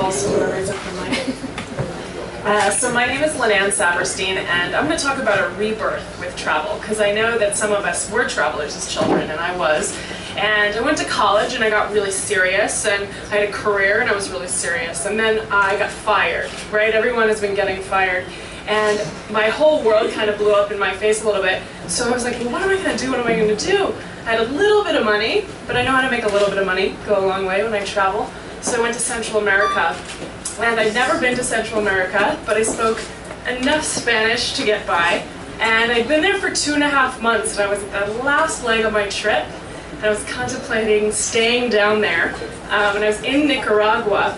also whoever is up in mine. So my name is Lynan Saperstein, and I'm going to talk about a rebirth with travel, because I know that some of us were travelers as children, and I was. And I went to college, and I got really serious, and I had a career, and I was really serious. And then I got fired, right? Everyone has been getting fired. And my whole world kind of blew up in my face a little bit. So I was like, well, what am I going to do? What am I going to do? I had a little bit of money, but I know how to make a little bit of money go a long way when I travel. So I went to Central America. And I'd never been to Central America, but I spoke enough Spanish to get by. And I'd been there for 2.5 months, and I was at the last leg of my trip, and I was contemplating staying down there. And I was in Nicaragua,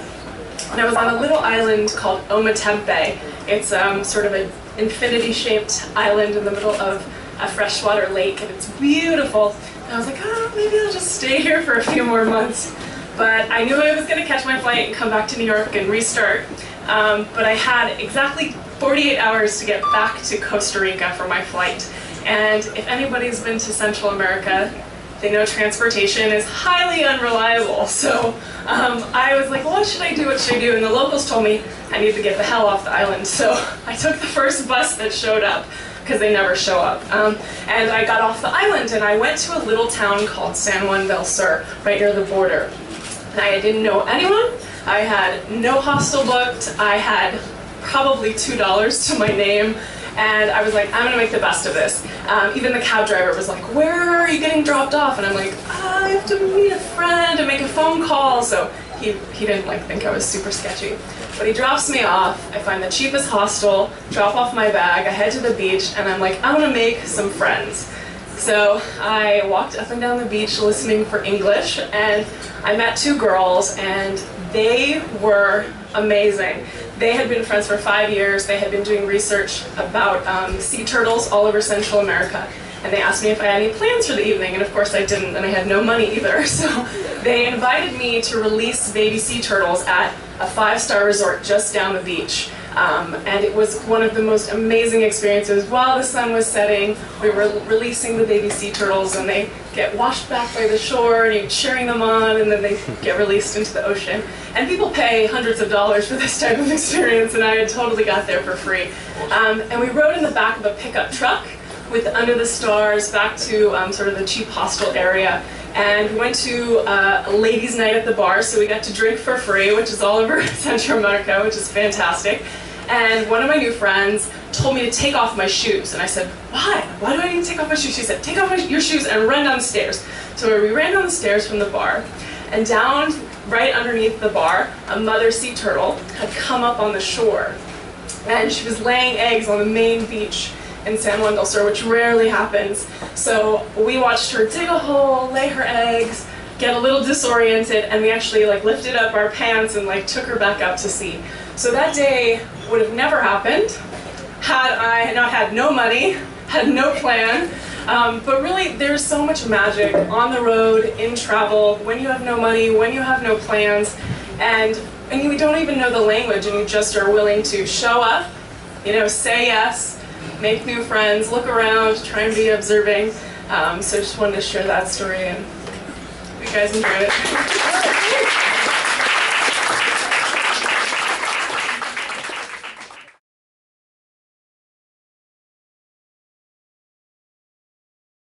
and I was on a little island called Ometempe. It's sort of an infinity-shaped island in the middle of a freshwater lake, and it's beautiful. And I was like, oh, maybe I'll just stay here for a few more months. But I knew I was going to catch my flight and come back to New York and restart. But I had exactly 48 hours to get back to Costa Rica for my flight. And if anybody's been to Central America, they know transportation is highly unreliable. So I was like, well, what should I do? What should I do? And the locals told me I need to get the hell off the island. So I took the first bus that showed up, because they never show up. And I got off the island, and I went to a little town called San Juan del Sur, right near the border. And I didn't know anyone. I had no hostel booked. I had probably $2 to my name. And I was like, I'm gonna make the best of this. Even the cab driver was like, where are you getting dropped off? And I'm like, I have to meet a friend and make a phone call. So he didn't think I was super sketchy. But he drops me off. I find the cheapest hostel, drop off my bag, I head to the beach, and I'm like, I'm gonna make some friends. So I walked up and down the beach listening for English, and I met 2 girls, and they were amazing. They had been friends for 5 years. They had been doing research about sea turtles all over Central America, and they asked me if I had any plans for the evening, and of course I didn't, and I had no money either. So they invited me to release baby sea turtles at a 5-star resort just down the beach. And it was one of the most amazing experiences. While the sun was setting, we were releasing the baby sea turtles, and they get washed back by the shore, and you're cheering them on, and then they get released into the ocean. And people pay hundreds of dollars for this type of experience, and I had totally got there for free. And we rode in the back of a pickup truck with Under the Stars back to sort of the cheap hostel area. And we went to a ladies' night at the bar, so we got to drink for free, which is all over Central America, which is fantastic. And one of my new friends told me to take off my shoes. And I said, why? Why do I need to take off my shoes? She said, take off your shoes and run down the stairs. So we ran down the stairs from the bar, and down right underneath the bar, a mother sea turtle had come up on the shore. And she was laying eggs on the main beach in San Juan del Sur, which rarely happens. So we watched her dig a hole, lay her eggs, get a little disoriented, and we actually lifted up our pants and took her back out to sea. So that day would have never happened had I not had no money, had no plan. But really, there's so much magic on the road, in travel, when you have no money, when you have no plans, and you don't even know the language, and you just are willing to show up, say yes, make new friends, look around, try and be observing. So just wanted to share that story, and hope you guys enjoyed it.